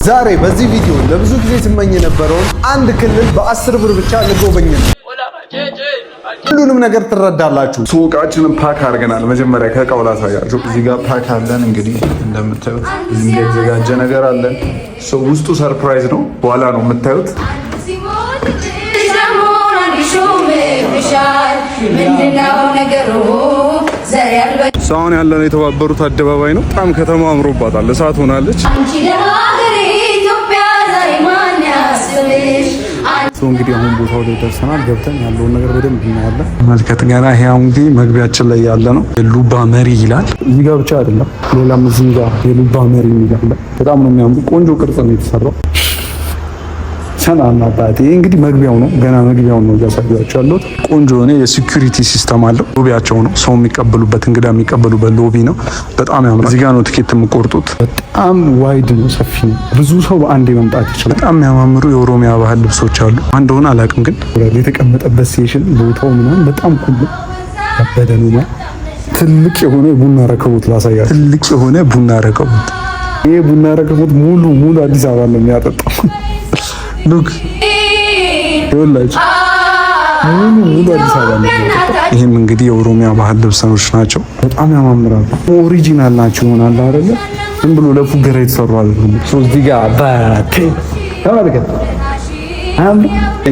ዛሬ በዚህ ቪዲዮ ለብዙ ጊዜ ትመኝ የነበረውን አንድ ክልል በ10 ብር ብቻ ልጎበኝ ነው። ሁሉንም ነገር ትረዳላችሁ። ሱቃችንን ፓክ አድርገናል። መጀመሪያ ከእቃው ላሳያችሁ። እዚህ ጋር ፓክ አለን። እንግዲህ እንደምታዩት እዚህ ጋር የተዘጋጀ ነገር አለን። ውስጡ ሰርፕራይዝ ነው። በኋላ ነው የምታዩት። አሁን ያለነው የተባበሩት አደባባይ ነው። በጣም ከተማው አምሮባታል። እሳት ሆናለች። እንግዲህ አሁን ቦታው ላይ ደርሰናል። ገብተን ያለውን ነገር በደንብ እናያለን። መልከት ገና ይሄ እንግዲህ መግቢያችን ላይ ያለ ነው። የሉባ መሪ ይላል። እዚህ ጋር ብቻ አይደለም፣ ሌላም እዚህ ጋር የሉባ መሪ ይላል። በጣም ነው የሚያምሩ። ቆንጆ ቅርጽ ነው የተሰራው። ሰላም አባቴ። እንግዲህ መግቢያው ነው፣ ገና መግቢያው ነው እያሳያችሁ ያለሁት። ቆንጆ የሆነ የሴኩሪቲ ሲስተም አለው። ሎቢያቸው ነው፣ ሰው የሚቀበሉበት እንግዳ የሚቀበሉበት ሎቢ ነው። በጣም ያምራል። እዚህ ጋር ነው ትኬት የምቆርጡት። በጣም ዋይድ ነው፣ ሰፊ ነው። ብዙ ሰው በአንዴ መምጣት ይችላል። በጣም የሚያማምሩ የኦሮሚያ ባህል ልብሶች አሉ። እንደሆነ አላውቅም፣ ግን የተቀመጠበት ስቴሽን ቦታው ምናምን በጣም ኩል ያበደ ነው። ትልቅ የሆነ ቡና ረከቦት ላሳያችሁ። ትልቅ የሆነ ቡና ረከቦት። ይሄ ቡና ረከቦት ሙሉ አዲስ አበባ ነው የሚያጠጣው። ሉክ ይኸውላችሁ ሙሉ አዲስ አበባ ነው። ይሄም እንግዲህ የኦሮሚያ ባህል ልብሶች ናቸው። በጣም ያማምራሉ። ኦሪጂናል ናቸው ይሆናል አይደለ? ዝም ብሎ ለፉገራ የተሰሩ አይደሉም። እዚህ ጋር ባቴ ተመልከት፣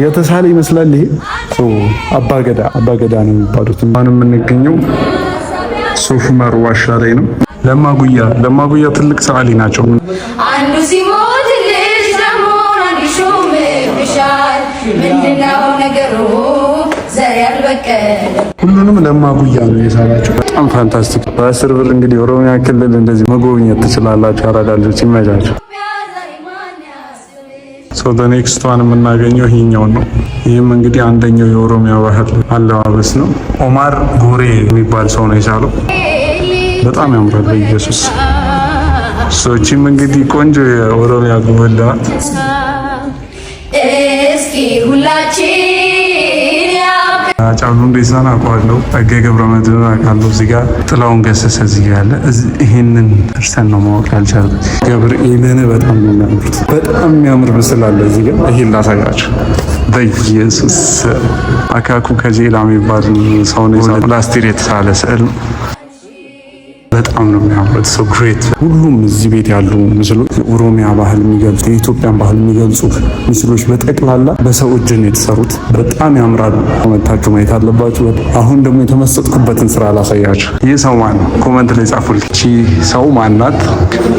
የተሳለ ይመስላል። ይሄ አባገዳ ነው የሚባሉት። አሁን የምንገኘው ሶፍ ዑመር ዋሻ ላይ ነው። ለማጉያ ትልቅ ሰዓሊ ናቸው። አንዱ ሲሞት ምንድነው ነገሩ? ዘር ያልበቀለ ሁሉንም ለማጉያ ነው የሳላቸው። በጣም ፋንታስቲክ። በ10 ብር እንግዲህ ኦሮሚያ ክልል እንደዚህ መጎብኘት ትችላላችሁ። አራዳ ልጆች ይመቻችሁ። ኔክስት ዋን የምናገኘው ይሄኛውን ነው። ይህም እንግዲህ አንደኛው የኦሮሚያ ባህል አለባበስ ነው። ኦማር ጎሬ የሚባል ሰው ነው የሳለው። በጣም ያምራል። በኢየሱስ ሰዎችም እንግዲህ ቆንጆ የኦሮሚያ ጉብል ጫሉ እንደዛና አውቀዋለሁ። ጸጋዬ ገብረመድህን አውቃለሁ። እዚህ ጋር ጥላውን ገሰሰ እዚህ ጋር ያለ። ይሄንን እርሰን ነው ማወቅ ያልቻልኩት። ገብርኤልን በጣም ነው የሚያምሩት። በጣም የሚያምር ምስል አለ እዚህ ጋር። ይሄን ላሳያችሁ። በኢየሱስ አካኩ ከጄላ የሚባል ሰው ነው ፕላስቲክ የተሳለ ስዕል ነው። በጣም ነው የሚያምሩት። ሶ ግሬት። ሁሉም እዚህ ቤት ያሉ ምስሎች የኦሮሚያ ባህል የሚገልጹ የኢትዮጵያን ባህል የሚገልጹ ምስሎች በጠቅላላ በሰው እጅ ነው የተሰሩት። በጣም ያምራሉ። መታችሁ ማየት አለባችሁ። አሁን ደግሞ የተመሰጥኩበትን ስራ ላሳያችሁ። ይህ ሰው ማን ነው? ኮመንት ላይ ጻፉልኝ። እቺ ሰው ማናት?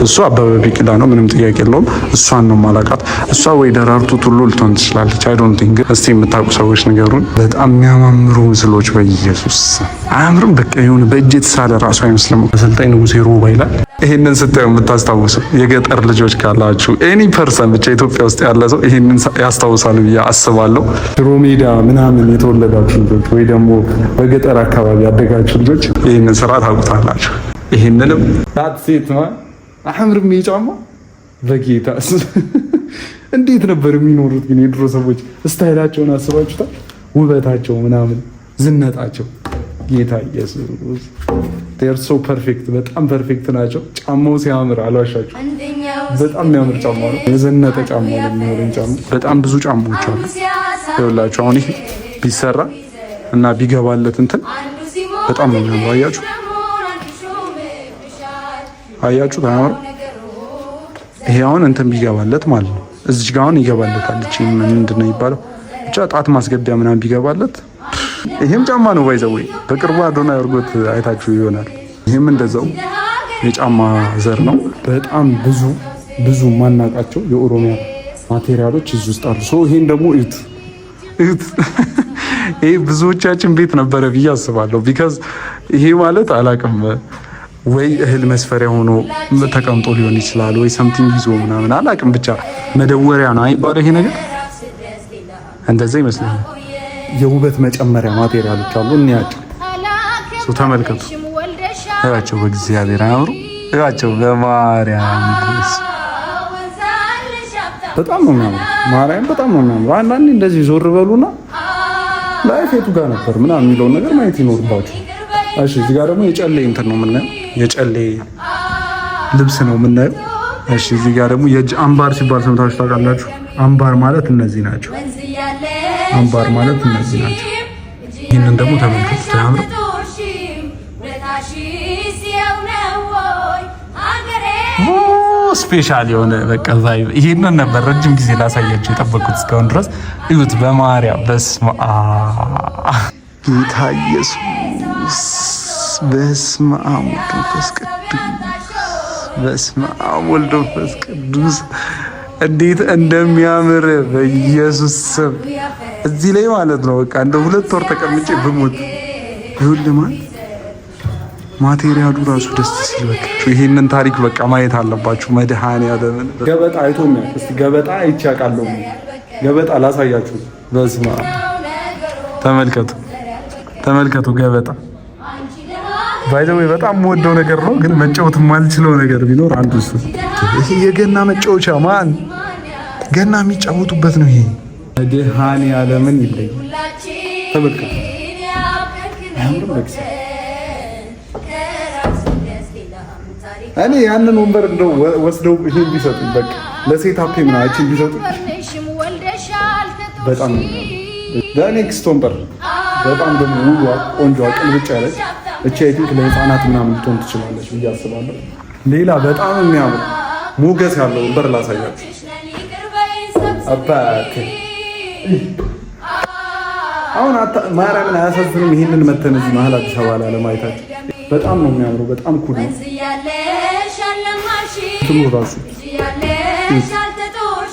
እሷ አበበ ቢቂላ ነው፣ ምንም ጥያቄ የለውም። እሷን ነው ማላቃት። እሷ ወይ ደራርቱ ቱሉ ልትሆን ትችላለች። አይ ዶንት ቲንክ። እስቲ የምታውቁ ሰዎች ንገሩን። በጣም የሚያማምሩ ምስሎች። በኢየሱስ አያምርም? በቃ የሆነ በእጅ የተሳለ ራሱ አይመስልም። አሰልጣኝ ንጉሴ ሮባ ይላል። ይሄንን ስታዩ የምታስታውሱ የገጠር ልጆች ካላችሁ ኤኒ ፐርሰን ብቻ ኢትዮጵያ ውስጥ ያለ ሰው ይሄንን ያስታውሳል ብዬ አስባለሁ። ድሮ ሜዳ ምናምን የተወለዳችሁ ልጆች ወይ ደግሞ በገጠር አካባቢ ያደጋችሁ ልጆች ይሄንን ስራ ታውቁታላችሁ። ይሄንንም ሴት ነው አምርም ይጫማ በጌታ እንዴት ነበር የሚኖሩት ግን የድሮ ሰዎች? ስታይላቸውን አስባችሁታል? ውበታቸው ምናምን ዝነጣቸው ጌታ ኢየሱስ ዴር ሶ ፐርፌክት። በጣም ፐርፌክት ናቸው። ጫማው ሲያምር አልዋሻችሁ፣ በጣም የሚያምር ጫማ ነው። የዘነጠ ጫማ ነው የሚሆነው ጫማ። በጣም ብዙ ጫማዎች አሉ። ይኸውላችሁ አሁን ይሄ ቢሰራ እና ቢገባለት እንትን በጣም ነው የሚያምረው። አያችሁ ታምሩ። ይሄ አሁን እንትን ቢገባለት ማለት ነው። እዚህ ጋር አሁን ይገባለታል። እቺ ምንድን ነው የሚባለው? ብቻ ጣት ማስገቢያ ምናምን ቢገባለት ይሄም ጫማ ነው ባይዘው። በቅርቡ አዶና ያርጎት አይታችሁ ይሆናል። ይሄም እንደዛው የጫማ ዘር ነው። በጣም ብዙ ማናቃቸው የኦሮሚያ ማቴሪያሎች እዚህ ውስጥ አሉ። ይሄን ደግሞ እዩት። ይሄ ብዙዎቻችን ቤት ነበረ ብዬ አስባለሁ። ቢካዝ ይሄ ማለት አላቅም ወይ እህል መስፈሪያ ሆኖ ተቀምጦ ሊሆን ይችላል፣ ወይ ሰምቲንግ ይዞ ምናምን አላቅም። ብቻ መደወሪያ ነው አይባለው ይሄ ነገር እንደዛ ይመስለኛል። የውበት መጨመሪያ ማቴሪያሎች አሉ። እንያቸው። ተመልከቱ። እያቸው በእግዚአብሔር አያምሩ? እያቸው በማርያም በጣም ነው የሚያምሩ። ማርያም በጣም ነው የሚያምሩ። አንዳንዴ እንደዚህ ዞር በሉና ላይፍ የቱ ጋር ነበር ምናምን የሚለውን ነገር ማየት ይኖርባችሁ። እሺ፣ እዚህ ጋር ደግሞ የጨሌ እንትን ነው የምናየው። የጨሌ ልብስ ነው የምናየው። እሺ እዚህ ጋር ደግሞ የእጅ አምባር ሲባል ሰምታችሁ ታውቃላችሁ? አምባር ማለት እነዚህ ናቸው። አምባር ማለት እነዚህ ናቸው። ይህንን ደግሞ ተመልከቱት፣ ያምር ስፔሻል የሆነ በቃ ቫይብ። ይሄንን ነበር ረጅም ጊዜ ላሳያችሁ የጠበቁት እስካሁን ድረስ። እዩት፣ በማርያም በስመ አብ ጌታ ኢየሱስ፣ በስመ አብ ወልድ መንፈስ ቅዱስ፣ በስመ አብ ወልድ መንፈስ ቅዱስ እንዴት እንደሚያምር በኢየሱስ ስም። እዚህ ላይ ማለት ነው በቃ እንደ 2 ወር ተቀምጬ ብሞት ይሁን ለማን ማቴሪያሉ ራሱ ደስ ሲል በቃ ይሄንን ታሪክ በቃ ማየት አለባችሁ። መድኃኒዓለም ገበጣ አይቶኛል። እስቲ ገበጣ አይቻቃለሁ። ገበጣ ላሳያችሁ። በስመ አብ ተመልከቱ፣ ተመልከቱ ገበጣ ባይዘው በጣም የምወደው ነገር ነው፣ ግን መጫወት የማልችለው ነገር ቢኖር አንዱ እሱ። ይሄ የገና መጫወቻ ማን ገና የሚጫወቱበት ነው። ይሄ መድኃኒዓለምን ይለይ። ተመልከቱ እኔ ያንን ወንበር እንደው ወስደው ይሄን ቢሰጡኝ በቃ ለሴት አፕ ምናምን ቢሰጡኝ በጣም ለኔክስት ወንበር በጣም ደግሞ ውቧ ቆንጆ ቅልብጭ ያለች እቺ አይ ቲንክ ለህፃናት ምናምን ልትሆን ትችላለች ብዬ አስባለሁ። ሌላ በጣም የሚያምር ሞገስ ያለው ወንበር ላሳያችሁ። አባክ አሁን ማርያምን አያሳዝንም? ይሄንን መተን እዚህ መሀል አዲስ አበባ ላይ ለማየታችሁ በጣም ነው የሚያምረው። በጣም ኩል ነው ትኑራሱ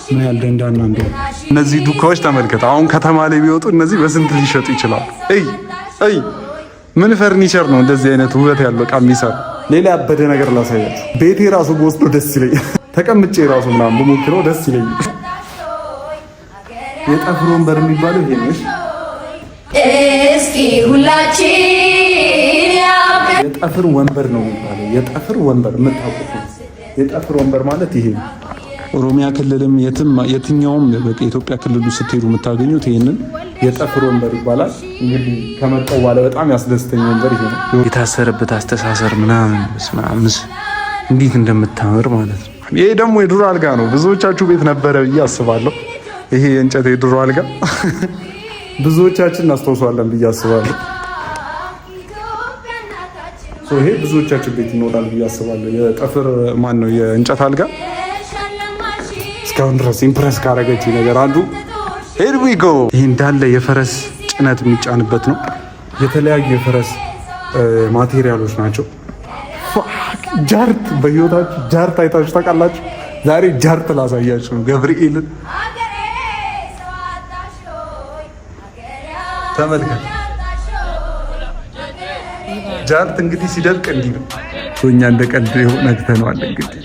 ምን ያህል ደንዳና እንደሆነ። እነዚህ ዱካዎች ተመልከት። አሁን ከተማ ላይ ቢወጡ እነዚህ በስንት ሊሸጡ ይችላሉ? እይ ምን ፈርኒቸር ነው እንደዚህ አይነት ውበት ያለው ዕቃ የሚሰራ? ሌላ ያበደ ነገር ላሳያችሁ። ቤቴ ራሱ በወስዶ ደስ ይለኛል። ተቀምጬ ራሱ ምናምን በሞክረው ደስ ይለኛል። የጠፍር ወንበር የሚባለው ይሄ ነው። እስኪ ሁላችን የጠፍር ወንበር ነው የሚባለው። የጠፍር ወንበር የምታውቁት ነው። የጠፍር ወንበር ማለት ይሄ ነው። ኦሮሚያ ክልልም የትኛውም የኢትዮጵያ ክልሉ ስትሄዱ የምታገኙት ይሄንን የጠፍር ወንበር ይባላል። እንግዲህ ከመጣው በኋላ በጣም ያስደስተኝ ወንበር ይሄ ነው። የታሰረበት አስተሳሰር ምናምን ስማምስ እንዴት እንደምታምር ማለት ነው። ይሄ ደግሞ የድሮ አልጋ ነው። ብዙዎቻችሁ ቤት ነበረ ብዬ አስባለሁ። ይሄ የእንጨት የድሮ አልጋ ብዙዎቻችን እናስታውሳለን ብዬ አስባለሁ። ይሄ ብዙዎቻችን ቤት ይኖራል ብዬ አስባለሁ። የጠፍር ማን ነው የእንጨት አልጋ እስካሁን ድረስ ኢምፕረስ ካረገች ነገር አንዱ ሄር ዊ ጎ። ይሄ እንዳለ የፈረስ ጭነት የሚጫንበት ነው። የተለያዩ የፈረስ ማቴሪያሎች ናቸው። ጃርት በህይወታችሁ ጃርት አይታችሁ ታውቃላችሁ? ዛሬ ጃርት ላሳያችሁ ነው። ገብርኤልን ተመልከት። ጃርት እንግዲህ ሲደርቅ እንዲህ ነው። እኛ እንደ ቀልድ ነግተነዋል። እንግዲህ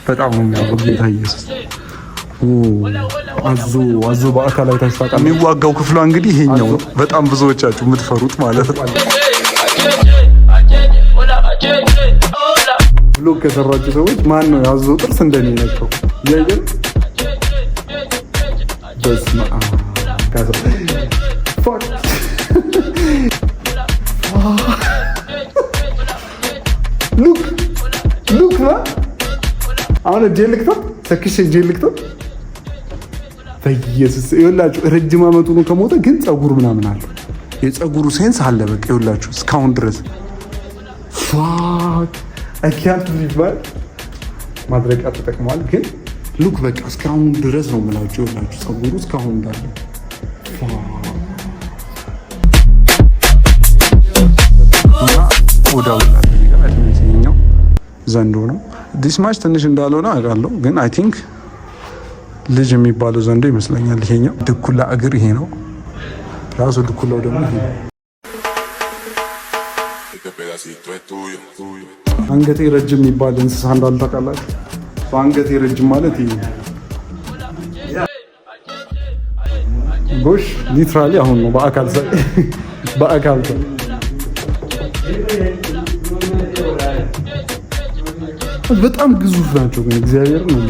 በጣም ነው የሚያምረው። ጌታ ኢየሱስ አዞ በአካል አይታችሁ ታውቃላችሁ? የሚዋጋው ክፍሏ እንግዲህ ይሄኛው በጣም ብዙዎቻችሁ የምትፈሩት ማለት ነው። ብሎግ ከሰራችሁ ሰዎች ማን ነው ያዞ ጥርስ እንደኔ ነከው ያየን? በስመ አብ ሉክ አሁን እጄን ልክተው ሰክሼ እጄን ልክተው። በኢየሱስ ይኸውላችሁ ረጅም ዓመቱ ነው ከሞተ፣ ግን ፀጉር ምናምን አለው። የፀጉሩ ሴንስ አለ። በቃ ይኸውላችሁ እስካሁን ድረስ ፋክ አኪያት ሊባል ማድረቂያ ተጠቅሟል። ግን ሉክ በቃ እስካሁን ድረስ ነው የምላችሁ። ይኸውላችሁ ፀጉሩ እስካሁን እንዳለ ዘንዶ ነው። ዲስማች ትንሽ እንዳልሆነ አውቃለሁ፣ ግን አይ ቲንክ ልጅ የሚባለው ዘንዶ ይመስለኛል። ይሄኛው ድኩላ እግር ይሄ ነው ራሱ። ድኩላው ደግሞ ይሄ ነው። አንገቴ ረጅም የሚባል እንስሳ እንዳለ ታውቃላችሁ? አንገቴ ረጅም ማለት ይሄ ጎሽ ሊትራሊ አሁን ነው በአካል በጣም ግዙፍ ናቸው። ግን እግዚአብሔር ነው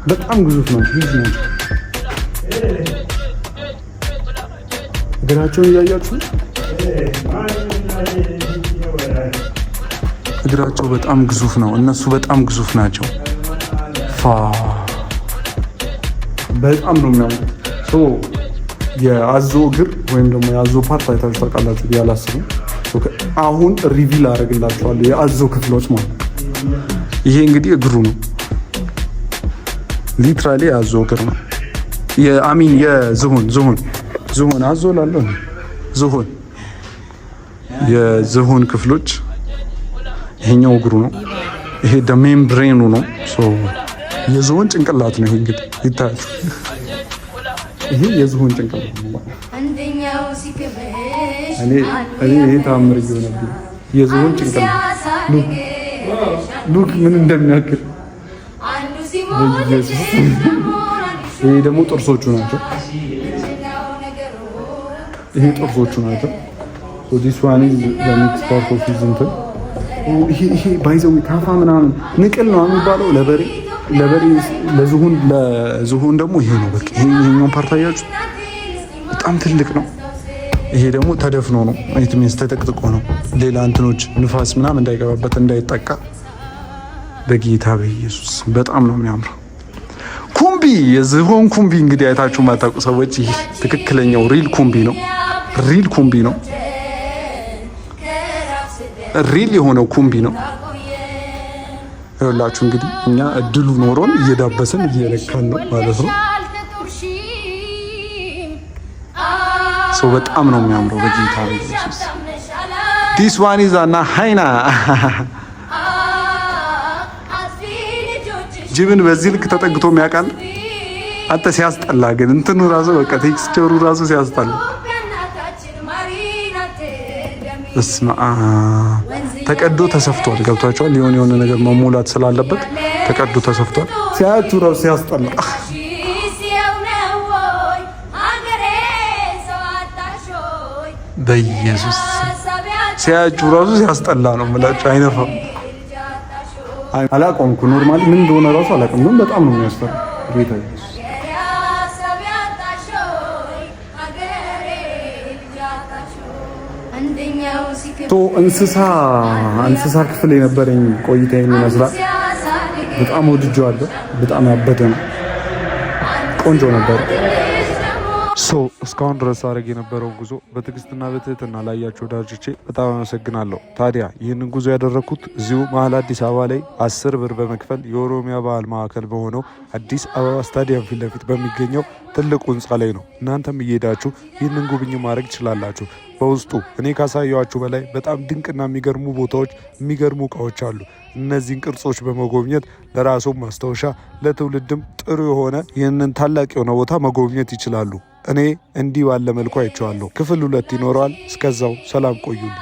በጣም ግዙፍ ናቸው። ልጅ ናቸው። እግራቸውን እያያችሁ እግራቸው በጣም ግዙፍ ነው። እነሱ በጣም ግዙፍ ናቸው። በጣም ነው የሚያምሩት። የአዞ እግር ወይም ደግሞ የአዞ ፓርት አይታችሁ ታውቃላችሁ ብዬ አላስብም። አሁን ሪቪል አደርግላችኋለሁ የአዞ ክፍሎች ማለት ነው። ይሄ እንግዲህ እግሩ ነው። ሊትራሊ የአዞ እግር ነው። የአሚን የዝሆን አዞ ላለው ዝሆን የዝሆን ክፍሎች ይሄኛው እግሩ ነው። ይሄ ሜን ብሬኑ ነው። የዝሆን ጭንቅላት ነው። ይሄ እንግዲህ ይታያችሁ። ይሄ የዝሆን ጭንቅላት ነው። እኔ ይሄ ታምር ይሆነብኝ የዝሆን ጭንቅላት ሉክ ምን እንደሚያክል ይሄ ደግሞ ጥርሶቹ ናቸው። ይሄ ጥርሶቹ ናቸው። ዲስ ዋን ኢዝ ዘ ኔክስት ፓርት ኦፍ ሂዝ እንትን ይሄ ባይዘው ታፋ ምናምን ንቅል ነው የሚባለው ለበሬ ለዝሆን ደግሞ ይሄ ነው። በቃ ይሄኛውን ፓርት አያችሁ በጣም ትልቅ ነው። ይሄ ደግሞ ተደፍኖ ነው ሚንስ ተጠቅጥቆ ነው። ሌላ እንትኖች ንፋስ ምናምን እንዳይገባበት እንዳይጠቃ በጌታ በኢየሱስ በጣም ነው የሚያምረው። ኩምቢ የዝሆን ኩምቢ እንግዲህ አይታችሁ ማታውቁ ሰዎች ይሄ ትክክለኛው ሪል ኩምቢ ነው። ሪል የሆነው ኩምቢ ነው። ይኸውላችሁ እንግዲህ እኛ እድሉ ኖሮን እየዳበስን እየለካን ነው ማለት ነው። ሰው በጣም ነው የሚያምረው በጌታ በኢየሱስ። ዲስ ዋን ኢዝ አና ሃይና ጅብን በዚህ ልክ ተጠግቶ የሚያውቃል? አንተ ሲያስጠላ ግን እንትኑ ራሱ በቃ ቴክስቸሩ ራሱ ሲያስጠላ። እስማ ተቀዶ ተሰፍቷል። ገብቷቸዋል። የሆነ ነገር መሞላት ስላለበት ተቀዶ ተሰፍቷል። ሲያያችሁ ራሱ ሲያስጠላ። በኢየሱስ ሲያያችሁ ራሱ ሲያስጠላ ነው የምላችሁ። አይነፋም። አላውቀውም እኮ ኖርማሊ ምን እንደሆነ ራሱ አላውቅም፣ ግን በጣም ነው የሚያስፈራ ጌታ ኢየሱስ። እንስሳ ክፍል የነበረኝ ቆይታ ይመስላል። በጣም ወድጄዋለሁ። በጣም ያበደ ነው። ቆንጆ ነበር። እስካሁን ድረስ አድርግ የነበረውን ጉዞ በትዕግስትና በትህትና ላያችሁ ወዳጆቼ በጣም አመሰግናለሁ። ታዲያ ይህንን ጉዞ ያደረግኩት እዚሁ መሀል አዲስ አበባ ላይ 10 ብር በመክፈል የኦሮሚያ ባህል ማዕከል በሆነው አዲስ አበባ ስታዲየም ፊት ለፊት በሚገኘው ትልቁ ህንፃ ላይ ነው። እናንተም እየሄዳችሁ ይህንን ጉብኝ ማድረግ ትችላላችሁ። በውስጡ እኔ ካሳየኋችሁ በላይ በጣም ድንቅና የሚገርሙ ቦታዎች፣ የሚገርሙ እቃዎች አሉ። እነዚህን ቅርጾች በመጎብኘት ለራስዎም ማስታወሻ፣ ለትውልድም ጥሩ የሆነ ይህንን ታላቅ የሆነ ቦታ መጎብኘት ይችላሉ። እኔ እንዲህ ባለ መልኩ አይቼዋለሁ። ክፍል 2 ይኖረዋል። እስከዛው ሰላም ቆዩልኝ።